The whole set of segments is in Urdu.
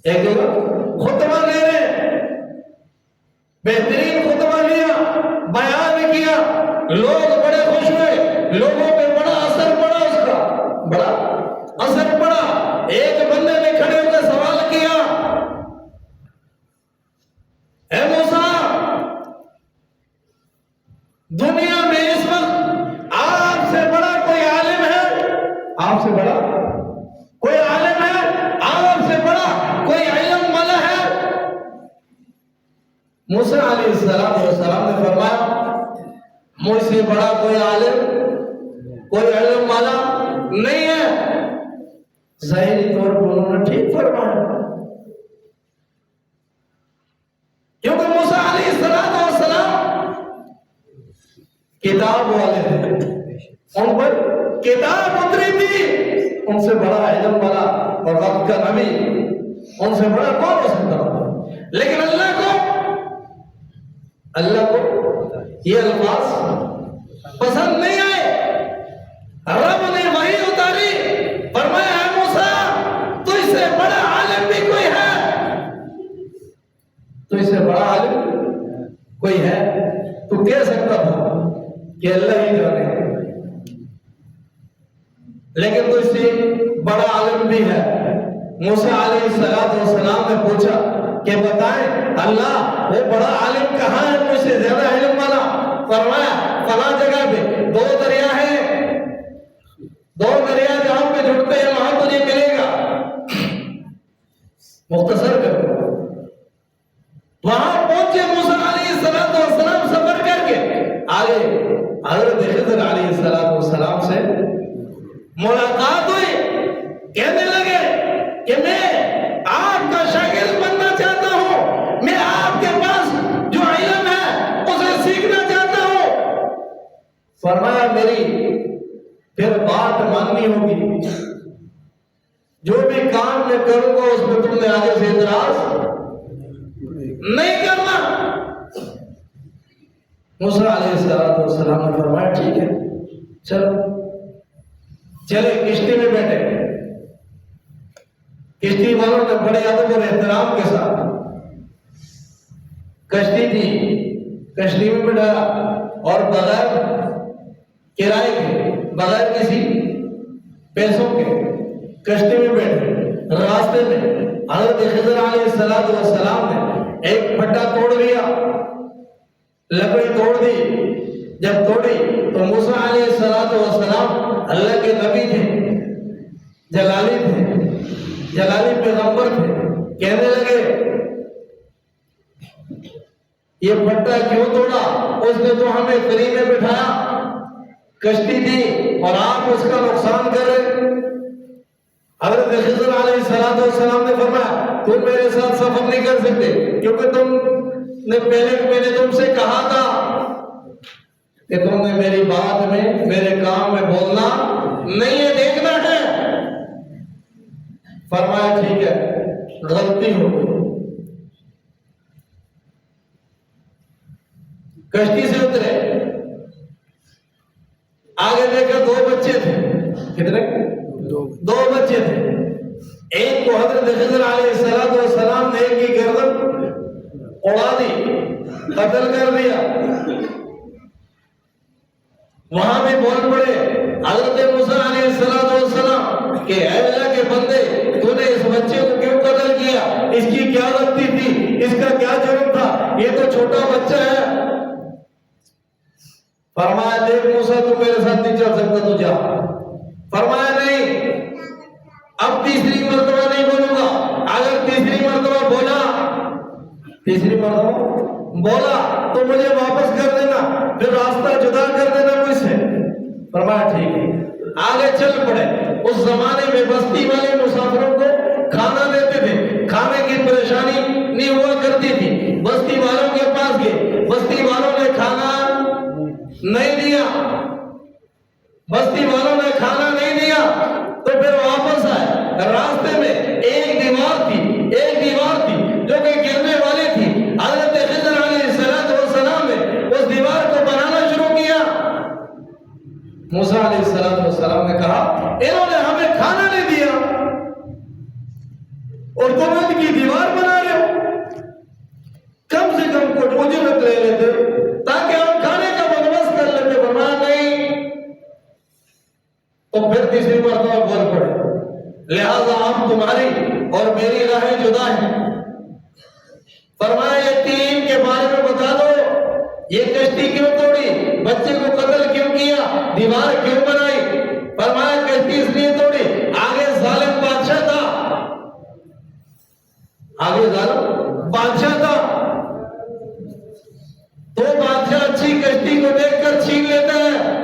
ایک جگہ خطبہ دے رہے ہیں، بہترین خطبہ لیا، بیان کیا، لوگ بڑے خوش ہوئے، لوگوں پہ بڑا اثر پڑا، اس کا بڑا اثر پڑا۔ ایک بندے نے کھڑے ہو کر سوال کیا، اے موسیٰ، دنیا میں اس وقت آپ سے بڑا کوئی عالم ہے؟ آپ سے بڑا کوئی عالم ہے؟ آپ سے بڑا کوئی علم والا ہے؟ موسیٰ علیہ السلام نے فرمایا، مجھ سے بڑا کوئی عالم، کوئی علم والا نہیں ہے۔ ظاہری طور پر انہوں نے ٹھیک فرمایا، کیونکہ موسیٰ علیہ السلام کتاب والے تھے، ان پر کتاب اتری تھی، ان سے بڑا علم والا اور وقت کا نبی ان سے بڑا کون ہو سکتا تھا؟ لیکن اللہ کو یہ الفاظ پسند نہیں آئے۔ رب نے وحی اتاری، فرمایا اے موسیٰ، تجھ سے بڑا عالم بھی کوئی ہے؟ تجھ سے بڑا عالم کوئی ہے؟ تو کہہ سکتا تھا کہ اللہ ہی جانے، لیکن تجھ سے بڑا عالم بھی ہے۔ موسیٰ علیہ السلام نے پوچھا کہ بتائیں اللہ، وہ بڑا عالم کہاں ہے مجھ سے زیادہ علم والا؟ فرمایا فلاں جگہ پہ دو دریا ہیں، دو دریا جہاں پہ جڑتے ہیں وہاں تجھے ملے گا۔ مختصر کر دو، وہاں پہنچے موسیٰ علیہ السلام سفر کر کے آگے حضرت خضر علیہ السلام سے ملاقات ہوئی، کہنے لگے کہ میں آپ کا شاگرد بننا چاہتا ہوں، میں آپ کے پاس جو علم ہے اسے سیکھنا چاہتا ہوں۔ فرمایا میری پھر بات ماننی ہوگی، جو بھی کام میں کروں گا اس میں تم نے آگے سے اعتراض نہیں کرنا۔ موسیٰ علیہ السلام نے فرمایا ٹھیک ہے، چلے کشتی میں بیٹھے۔ کشتی والوں نے بڑے ادب اور احترام کے ساتھ کشتی تھی، کشتی میں بٹھایا اور بغیر کرائے کے، بغیر کسی پیسوں کے کشتی میں بیٹھے۔ راستے میں حضرت خضر علیہ السلام نے ایک پھٹا توڑ لیا، لکڑی توڑ دی۔ جب توڑی تو موسیٰ علیہ السلام اللہ کے نبی تھے، جلالی تھے، جلالی پیغمبر تھے، کہنے لگے یہ پھٹا کیوں توڑا؟ اس نے تو ہمیں فری میں بٹھایا، کشتی تھی اور آپ اس کا نقصان کر رہے۔ حضرت خضر علیہ السلام نے فرمایا تم میرے ساتھ سفر نہیں کر سکتے، کیونکہ تم نے میں نے تم سے کہا تھا کہ تم نے میری بات میں، میرے کام میں بولنا نہیں ہے، دیکھنا ہے۔ فرمایا ٹھیک ہے، غلطی ہو گئی۔ کشتی سے اترے، آگے دیکھا دو بچے تھے، کتنے؟ دو بچے تھے۔ ایک کو حضرت خضر علیہ السلام نے ایک کی گردن اڑا دی، قتل کر دیا۔ وہاں بھی بول پڑے حضرت موسیٰ علیہ السلام کہ اے اللہ کے بندے، تو نے اس بچے کو کیوں قتل کیا؟ اس کی کیا غلطی تھی؟ اس کا کیا جرم تھا؟ یہ تو چھوٹا بچہ ہے۔ فرمایا دیکھ موسیٰ، تو میرے ساتھ نہیں چل سکتا، تو جا۔ فرمایا نہیں، اب تیسری مرتبہ نہیں بولوں گا۔ اگر تیسری مرتبہ بولا تو مجھے واپس کر دینا، پھر راستہ جدا کر دینا مجھ سے۔ فرمایا ٹھیک ہے۔ آگے چل پڑے۔ اس زمانے میں بستی والے مسافروں کو کھانا دیتے تھے، کھانے کی پریشانی نہیں ہوا کرتی تھی۔ بستی والوں کے پاس گئے، بستی والوں نے کھانا نہیں دیا، بستی والوں نے کھانا نہیں دیا تو پھر واپس آئے۔ راستے میں ایک دیوار تھی جو کہ گرنے والی تھی۔ حضرت خضر علیہ السلام نے اس دیوار کو بنانا شروع کیا۔ موسیٰ علیہ السلام نے کہا انہوں نے ہمیں کھانا نہیں دیا، اور تم ان کی دیوار بنا رہے ہو. کم سے کم کچھ اجرت لے لیتے تاکہ ہم کھانے کا بندوبست کر لیتے. فرمایا نہیں. تو پھر تیسری مرتبہ بول پڑے لہذا اب تمہاری اور میری راہیں جدا ہیں. فرمایا یہ تین کے بارے میں بتا دو. یہ کشتی کیوں توڑی؟ بچے کو قتل کیوں کیا؟ دیوار کیوں بنائی؟ فرمایا کشتی اس لیے توڑی آگے ظالم بادشاہ تھا. آگے ظالم بادشاہ تھا تو بادشاہ اچھی کشتی کو دیکھ کر چھین لیتا ہے.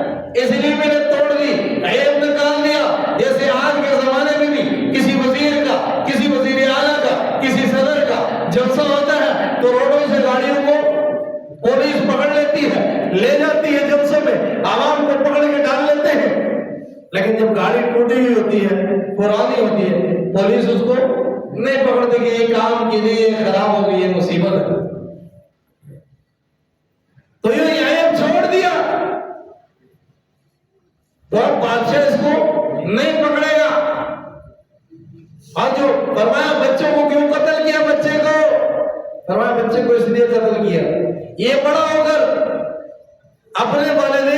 اس لیے میں نے توڑ دی، عیب نکال دیا. جیسے آج کے زمانے میں بھی کسی وزیر کا، کسی وزیر اعلیٰ کا، کسی صدر کا جلسہ ہوتا ہے تو روڈوں سے گاڑیوں کو پولیس پکڑ لیتی ہے، لے جاتی ہے جلسوں میں، عوام کو پکڑ کے ڈال لیتے ہیں. لیکن جب گاڑی ٹوٹی ہوئی ہوتی ہے، پرانی ہوتی ہے، پولیس اس کو نہیں پکڑتی کہ یہ کام کی نہیں، یہ خراب ہو گئی، یہ مصیبت ہے. تو یہ عیب چھوڑ دیا تو اب بادشاہ اس کو نہیں پکڑے گا. اور جو فرمایا بچوں کو کیوں قتل کیا؟ بچے کو فرمایا بچے کو اس لیے قتل کیا یہ بڑا ہو کر اپنے والدین